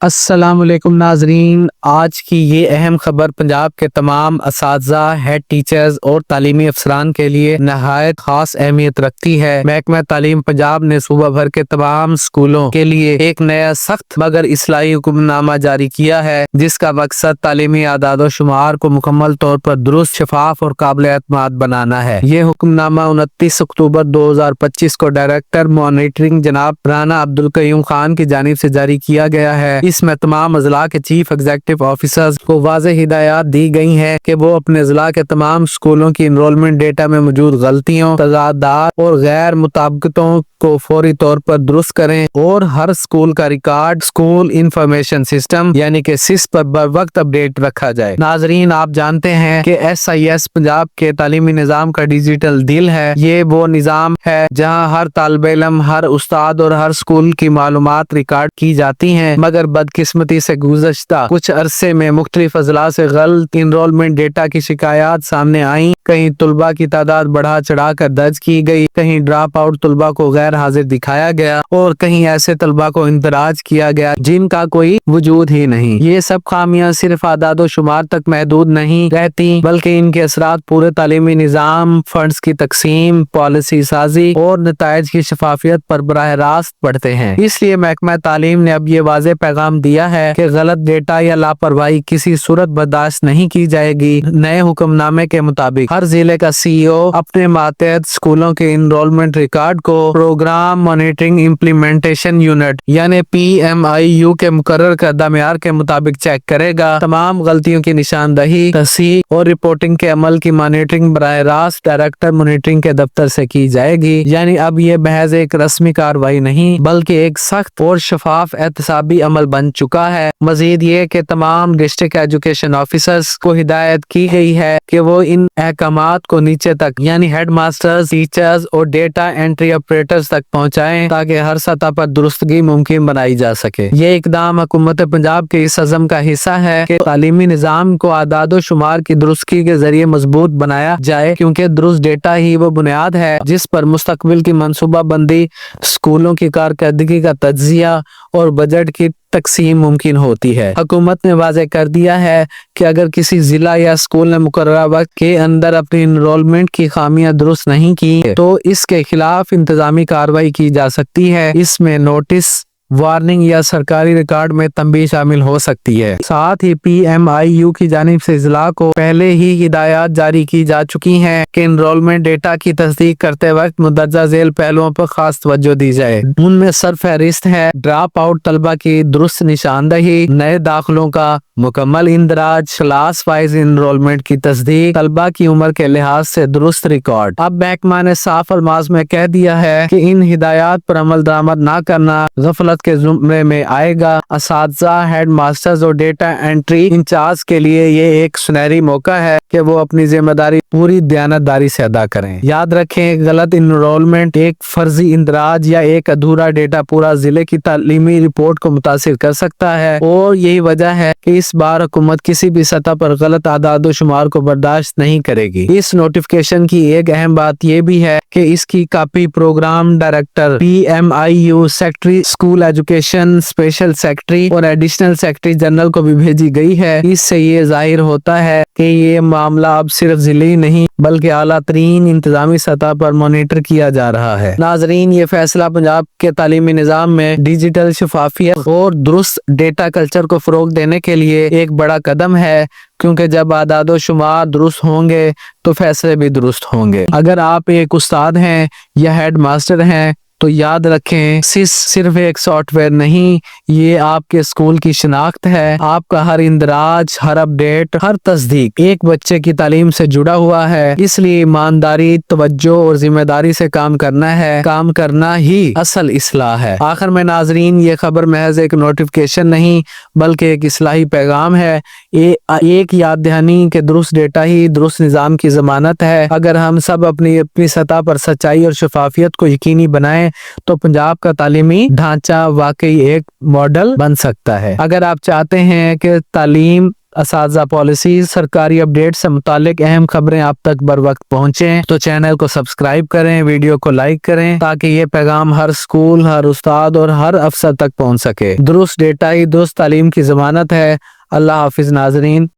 السلام علیکم ناظرین، آج کی یہ اہم خبر پنجاب کے تمام اساتذہ، ہیڈ ٹیچرز اور تعلیمی افسران کے لیے نہایت خاص اہمیت رکھتی ہے۔ محکمہ تعلیم پنجاب نے صوبہ بھر کے تمام اسکولوں کے لیے ایک نیا سخت مگر اصلاحی حکم نامہ جاری کیا ہے، جس کا مقصد تعلیمی اعداد و شمار کو مکمل طور پر درست، شفاف اور قابل اعتماد بنانا ہے۔ یہ حکم نامہ 29 اکتوبر 2025 کو ڈائریکٹر مانیٹرنگ جناب رانا عبدالقیوم خان کی جانب سے جاری کیا گیا ہے۔ اس میں تمام اضلاع کے چیف ایگزیکٹو آفیسرز کو واضح ہدایات دی گئی ہیں کہ وہ اپنے اضلاع کے تمام اسکولوں کی انرولمنٹ ڈیٹا میں موجود غلطیوں، تضادات اور غیر مطابقتوں کو فوری طور پر درست کریں اور ہر اسکول کا ریکارڈ اسکول انفارمیشن سسٹم یعنی کہ سس پر بر وقت اپڈیٹ رکھا جائے۔ ناظرین، آپ جانتے ہیں کہ SIS پنجاب کے تعلیمی نظام کا ڈیجیٹل دل ہے۔ یہ وہ نظام ہے جہاں ہر طالب علم، ہر استاد اور ہر اسکول کی معلومات ریکارڈ کی جاتی ہیں، مگر بدقسمتی سے گزشتہ کچھ عرصے میں مختلف اضلاع سے غلط انرولمنٹ ڈیٹا کی شکایات سامنے آئیں۔ کہیں طلباء کی تعداد بڑھا چڑھا کر درج کی گئی، کہیں ڈراپ آؤٹ طلباء کو غیر حاضر دکھایا گیا اور کہیں ایسے طلباء کو اندراج کیا گیا جن کا کوئی وجود ہی نہیں۔ یہ سب خامیاں صرف اعداد و شمار تک محدود نہیں رہتی، بلکہ ان کے اثرات پورے تعلیمی نظام، فنڈز کی تقسیم، پالیسی سازی اور نتائج کی شفافیت پر براہ راست پڑتے ہیں۔ اس لیے محکمہ تعلیم نے اب یہ واضح پیغام دیا ہے کہ غلط ڈیٹا یا لاپرواہی کسی صورت برداشت نہیں کی جائے گی۔ نئے حکم نامے کے مطابق ہر ضلع کا CEO اپنے ماتحت اسکولوں کے انرولمنٹ ریکارڈ کو پروگرام مانیٹرنگ امپلیمنٹیشن یونٹ یعنی PMIU کے مقرر کردہ معیار کے مطابق چیک کرے گا۔ تمام غلطیوں کی نشاندہی، تصحیح اور رپورٹنگ کے عمل کی مانیٹرنگ براہ راست ڈائریکٹر مانیٹرنگ کے دفتر سے کی جائے گی۔ یعنی اب یہ محض ایک رسمی کارروائی نہیں بلکہ ایک سخت اور شفاف احتسابی عمل بن چکا ہے۔ مزید یہ کہ تمام ڈسٹرکٹ ایجوکیشن آفیسرز کو ہدایت کی گئی ہے کہ وہ ان احکامات کو نیچے تک یعنی ہیڈ ماسٹرز، ٹیچرز اور ڈیٹا انٹری آپریٹرز تک پہنچائیں تاکہ ہر سطح پر درستگی ممکن بنائی جا سکے۔ یہ اقدام حکومت پنجاب کے اس عزم کا حصہ ہے کہ تعلیمی نظام کو اعداد و شمار کی درستگی کے ذریعے مضبوط بنایا جائے، کیونکہ درست ڈیٹا ہی وہ بنیاد ہے جس پر مستقبل کی منصوبہ بندی، اسکولوں کی کارکردگی کا تجزیہ اور بجٹ کی تقسیم ممکن ہوتی ہے۔ حکومت نے واضح کر دیا ہے کہ اگر کسی ضلع یا اسکول نے مقررہ وقت کے اندر اپنی انرولمنٹ کی خامیاں درست نہیں کی تو اس کے خلاف انتظامی کارروائی کی جا سکتی ہے۔ اس میں نوٹس، وارننگ یا سرکاری ریکارڈ میں تنبیہ شامل ہو سکتی ہے۔ ساتھ ہی PMIU کی جانب سے اضلاع کو پہلے ہی ہدایات جاری کی جا چکی ہیں کہ انرولمنٹ ڈیٹا کی تصدیق کرتے وقت مندرجہ ذیل پہلوؤں پر خاص توجہ دی جائے۔ ان میں سرفہرست ہے ڈراپ آؤٹ طلباء کی درست نشاندہی، نئے داخلوں کا مکمل اندراج، کلاس وائز انرولمنٹ کی تصدیق، طلباء کی عمر کے لحاظ سے درست ریکارڈ۔ اب محکمہ نے صاف الفاظ میں کہہ دیا ہے کہ ان ہدایات پر عمل درآمد نہ کرنا غفلت کے زمرے میں آئے گا۔ اساتذہ، ہیڈ ماسٹرز اور ڈیٹا انٹری انچارج کے لیے یہ ایک سنہری موقع ہے کہ وہ اپنی ذمہ داری پوری دیانتداری سے ادا کریں۔ یاد رکھیں، غلط انرولمنٹ، ایک فرضی اندراج یا ایک ادھورا ڈیٹا پورا ضلع کی تعلیمی رپورٹ کو متاثر کر سکتا ہے، اور یہی وجہ ہے کہ اس بار حکومت کسی بھی سطح پر غلط اعداد و شمار کو برداشت نہیں کرے گی۔ اس نوٹیفکیشن کی ایک اہم بات یہ بھی ہے کہ اس کی copy program director, PMIU secretary school education, special secretary اور ایڈیشنل سیکٹری جنرل کو بھی بھیجی گئی ہے۔ اس سے یہ ظاہر ہوتا ہے کہ یہ معاملہ اب صرف ضلعی نہیں بلکہ اعلیٰ ترین انتظامی سطح پر مانیٹر کیا جا رہا ہے۔ ناظرین، یہ فیصلہ پنجاب کے تعلیمی نظام میں ڈیجیٹل شفافیت اور درست ڈیٹا کلچر کو فروغ دینے کے لیے ایک بڑا قدم ہے، کیونکہ جب اعداد و شمار درست ہوں گے تو فیصلے بھی درست ہوں گے۔ اگر آپ ایک استاد ہیں یا ہیڈ ماسٹر ہیں تو یاد رکھیں، سس صرف ایک سافٹ ویئر نہیں، یہ آپ کے اسکول کی شناخت ہے۔ آپ کا ہر اندراج، ہر اپڈیٹ، ہر تصدیق ایک بچے کی تعلیم سے جڑا ہوا ہے۔ اس لیے ایمانداری، توجہ اور ذمہ داری سے کام کرنا ہے۔ کام کرنا ہی اصل اصلاح ہے۔ آخر میں ناظرین، یہ خبر محض ایک نوٹیفکیشن نہیں بلکہ ایک اصلاحی پیغام ہے، ایک یاد دہانی کہ درست ڈیٹا ہی درست نظام کی ضمانت ہے۔ اگر ہم سب اپنی سطح پر سچائی اور شفافیت کو یقینی بنائیں تو پنجاب کا تعلیمی ڈھانچہ واقعی ایک ماڈل بن سکتا ہے۔ اگر آپ چاہتے ہیں کہ تعلیم اساتذہ پالیسیز، سرکاری اپڈیٹ سے متعلق اہم خبریں آپ تک بر وقت پہنچیں تو چینل کو سبسکرائب کریں، ویڈیو کو لائک کریں تاکہ یہ پیغام ہر اسکول، ہر استاد اور ہر افسر تک پہنچ سکے۔ درست ڈیٹا ہی درست تعلیم کی ضمانت ہے۔ اللہ حافظ ناظرین۔